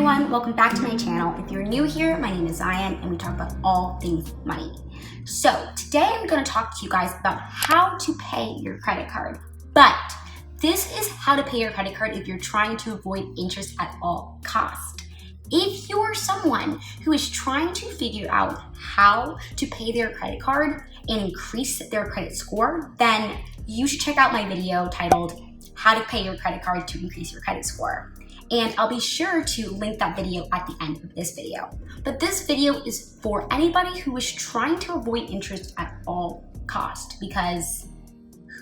everyone, welcome back to my channel. If you're new here, my name is Zion and we talk about all things money. So today I'm going to talk to you guys about how to pay your credit card. But this is how to pay your credit card if you're trying to avoid interest at all costs. If you're someone who is trying to figure out how to pay their credit card and increase their credit score, then you should check out my video titled How to Pay Your Credit Card to Increase Your Credit Score. And I'll be sure to link that video at the end of this video. But this video is for anybody who is trying to avoid interest at all cost, because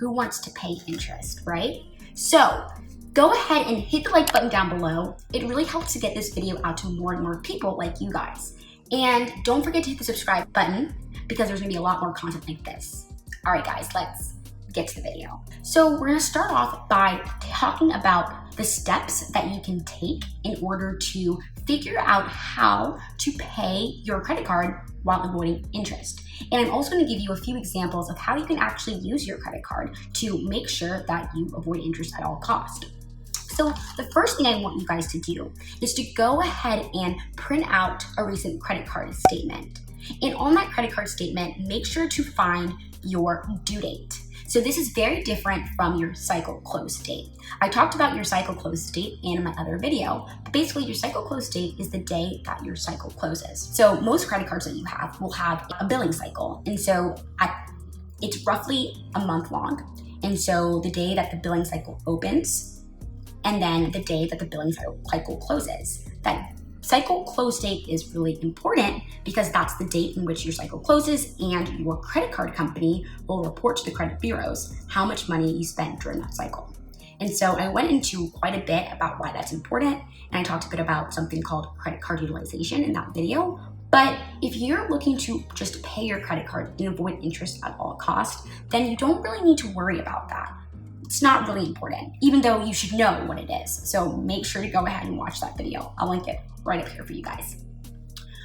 who wants to pay interest, right? So go ahead and hit the like button down below. It really helps to get this video out to more and more people like you guys. And don't forget to hit the subscribe button because there's gonna be a lot more content like this. All right guys, let's get to the video. So we're gonna start off by talking about the steps that you can take in order to figure out how to pay your credit card while avoiding interest. And I'm also gonna give you a few examples of how you can actually use your credit card to make sure that you avoid interest at all costs. So the first thing I want you guys to do is to go ahead and print out a recent credit card statement. And on that credit card statement, make sure to find your due date. So this is very different from your cycle close date. I talked about your cycle close date in my other video, but basically your cycle close date is the day that your cycle closes. So most credit cards that you have will have a billing cycle. And so it's roughly a month long. And so the day that the billing cycle opens, and then the day that the billing cycle closes. That cycle close date is really important because that's the date in which your cycle closes, and your credit card company will report to the credit bureaus how much money you spent during that cycle. And so I went into quite a bit about why that's important, and I talked a bit about something called credit card utilization in that video. But if you're looking to just pay your credit card and avoid interest at all costs, then you don't really need to worry about that. It's not really important, even though you should know what it is. So make sure to go ahead and watch that video. I'll link it right up here for you guys.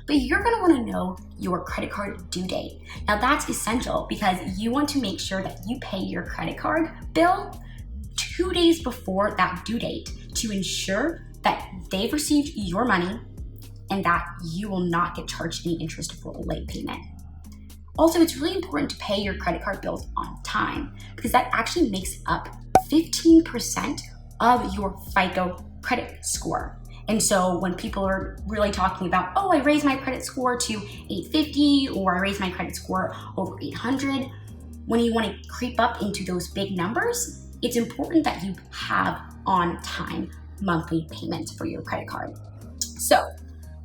But you're gonna wanna know your credit card due date. Now that's essential because you want to make sure that you pay your credit card bill 2 days before that due date to ensure that they've received your money and that you will not get charged any interest for a late payment. Also, it's really important to pay your credit card bills on time because that actually makes up 15% of your FICO credit score. And so when people are really talking about, oh, I raised my credit score to 850 or I raised my credit score over 800, when you want to creep up into those big numbers, it's important that you have on time monthly payments for your credit card. So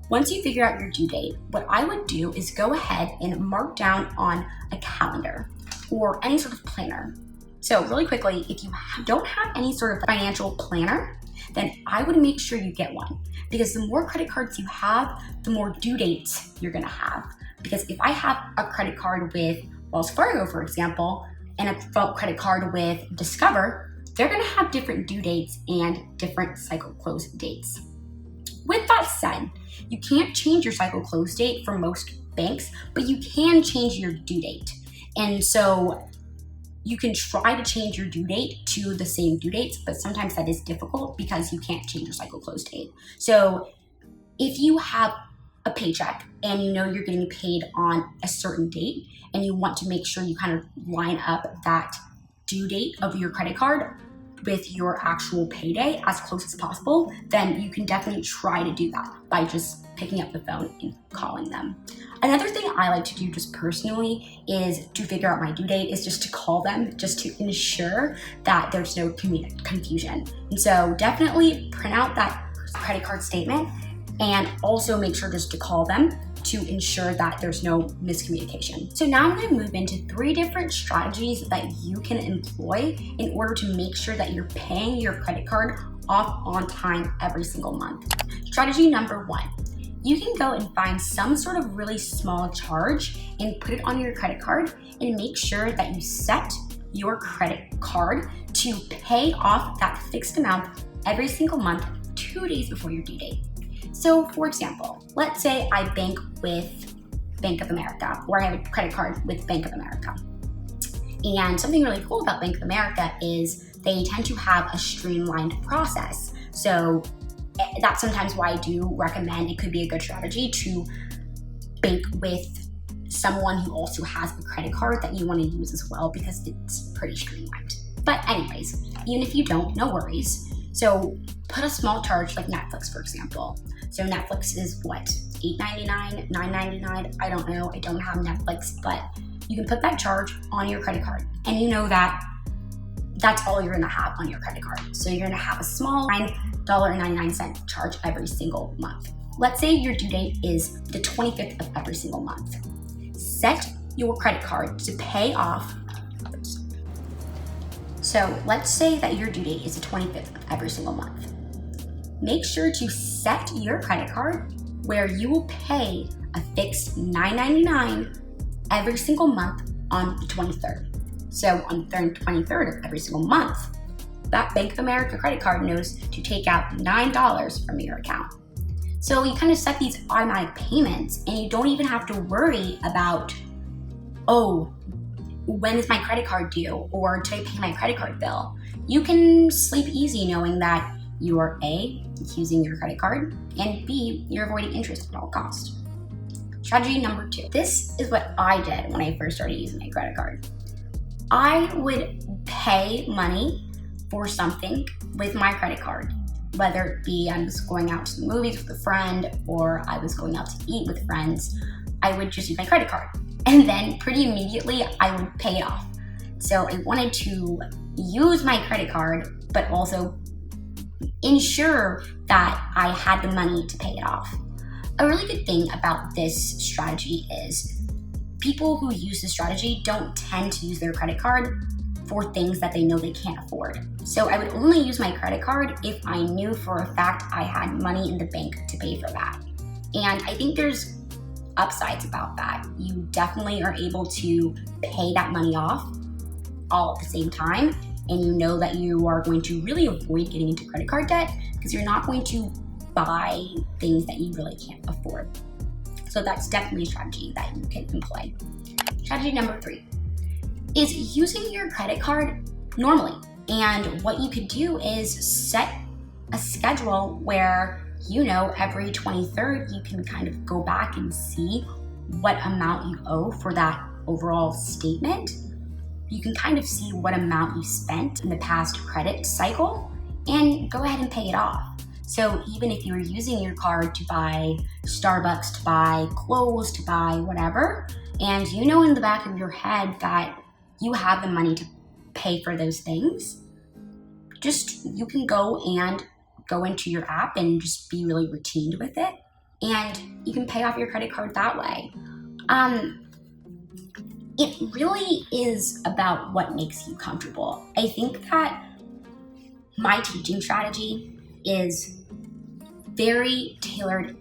once you figure out your due date, what I would do is go ahead and mark down on a calendar or any sort of planner. So really quickly, if you don't have any sort of financial planner, then I would make sure you get one, because the more credit cards you have, the more due dates you're gonna have. Because if I have a credit card with Wells Fargo, for example, and a credit card with Discover, they're gonna have different due dates and different cycle close dates. With that said, you can't change your cycle close date for most banks, but you can change your due date. And so you can try to change your due date to the same due dates, but sometimes that is difficult because you can't change your cycle close date. So if you have a paycheck and you know you're getting paid on a certain date and you want to make sure you kind of line up that due date of your credit card with your actual payday as close as possible, then you can definitely try to do that by just picking up the phone and calling them. Another thing I like to do just personally is to figure out my due date is just to call them just to ensure that there's no confusion. And so definitely print out that credit card statement and also make sure just to call them to ensure that there's no miscommunication. So now I'm gonna move into 3 different strategies that you can employ in order to make sure that you're paying your credit card off on time every single month. Strategy number 1, you can go and find some sort of really small charge and put it on your credit card and make sure that you set your credit card to pay off that fixed amount every single month 2 days before your due date. So for example, let's say I bank with Bank of America, or I have a credit card with Bank of America. And something really cool about Bank of America is they tend to have a streamlined process. So that's sometimes why I do recommend it could be a good strategy to bank with someone who also has a credit card that you want to use as well, because it's pretty streamlined. But anyways, even if you don't, no worries. So put a small charge like Netflix, for example. So Netflix is what, $8.99, $9.99? I don't know. I don't have Netflix, but you can put that charge on your credit card, and you know that that's all you're gonna have on your credit card. So you're gonna have a small $9.99 charge every single month. Let's say your due date is the 25th of every single month. Set your credit card to pay off. So let's say that your due date is the 25th of every single month. Make sure to set your credit card where you will pay a fixed $9.99 every single month on the 23rd. So on the 23rd of every single month, that Bank of America credit card knows to take out $9 from your account. So you kind of set these automatic payments, and you don't even have to worry about, oh, when is my credit card due, or did I pay my credit card bill? You can sleep easy knowing that you are A, using your credit card, and B, you're avoiding interest at all costs. Strategy number 2. This is what I did when I first started using my credit card. I would pay money for something with my credit card, whether it be I was going out to the movies with a friend or I was going out to eat with friends. I would just use my credit card, and then pretty immediately I would pay it off. So I wanted to use my credit card, but also ensure that I had the money to pay it off. A really good thing about this strategy is people who use this strategy don't tend to use their credit card for things that they know they can't afford. So I would only use my credit card if I knew for a fact I had money in the bank to pay for that. And I think there's upsides about that. You definitely are able to pay that money off all at the same time, and you know that you are going to really avoid getting into credit card debt because you're not going to buy things that you really can't afford. So that's definitely a strategy that you can employ. Strategy number 3 is using your credit card normally. And what you could do is set a schedule where, you know, every 23rd you can kind of go back and see what amount you owe for that overall statement. You can kind of see what amount you spent in the past credit cycle and go ahead and pay it off. So even if you're using your card to buy Starbucks, to buy clothes, to buy whatever, and you know in the back of your head that you have the money to pay for those things, you can go into your app and just be really routined with it, and you can pay off your credit card that way. It really is about what makes you comfortable. I think that my teaching strategy is very tailored.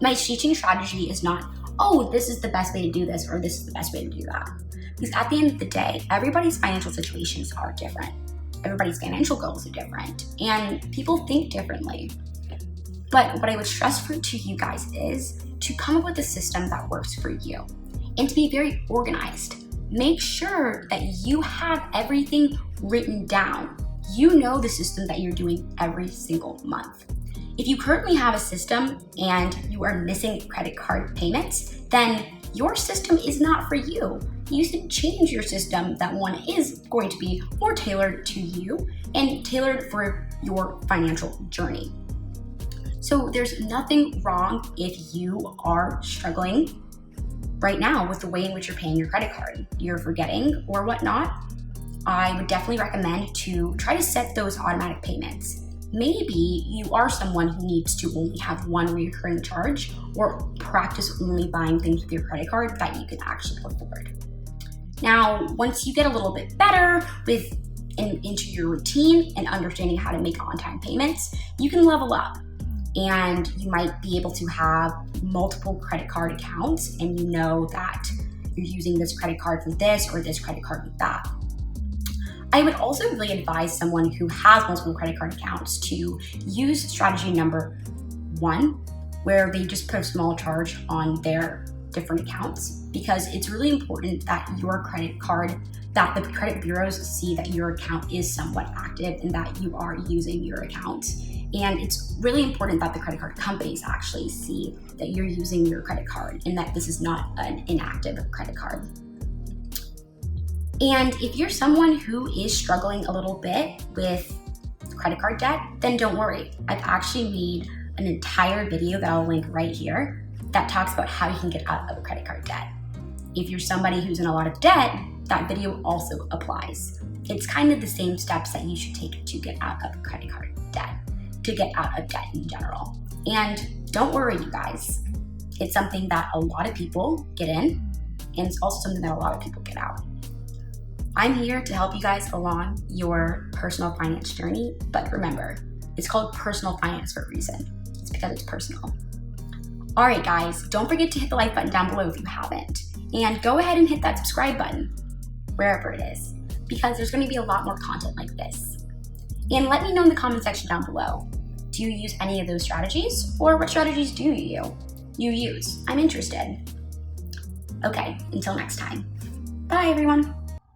My teaching strategy is not, oh, this is the best way to do this or this is the best way to do that. Because at the end of the day, everybody's financial situations are different. Everybody's financial goals are different, and people think differently. But what I would stress to you guys is to come up with a system that works for you and to be very organized. Make sure that you have everything written down. You know the system that you're doing every single month. If you currently have a system and you are missing credit card payments, then your system is not for you. You should change your system. That one is going to be more tailored to you and tailored for your financial journey. So there's nothing wrong if you are struggling right now with the way in which you're paying your credit card. You're forgetting or whatnot. I would definitely recommend to try to set those automatic payments. Maybe you are someone who needs to only have one recurring charge or practice only buying things with your credit card that you can actually afford. Now, once you get a little bit better into your routine and understanding how to make on-time payments, you can level up. And you might be able to have multiple credit card accounts, and you know that you're using this credit card for this or this credit card for that. I would also really advise someone who has multiple credit card accounts to use strategy number 1, where they just put a small charge on their different accounts, because it's really important that the credit bureaus see that your account is somewhat active and that you are using your account And it's really important that the credit card companies actually see that you're using your credit card and that this is not an inactive credit card. And if you're someone who is struggling a little bit with credit card debt, then don't worry. I've actually made an entire video that I'll link right here that talks about how you can get out of a credit card debt. If you're somebody who's in a lot of debt, that video also applies. It's kind of the same steps that you should take to get out of credit card debt, to get out of debt in general. And don't worry, you guys. It's something that a lot of people get in, and it's also something that a lot of people get out. I'm here to help you guys along your personal finance journey, but remember, it's called personal finance for a reason. It's because it's personal. All right, guys, don't forget to hit the like button down below if you haven't, and go ahead and hit that subscribe button, wherever it is, because there's going to be a lot more content like this. And let me know in the comment section down below, do you use any of those strategies, or what strategies do you use? I'm interested. Okay, until next time. Bye, everyone.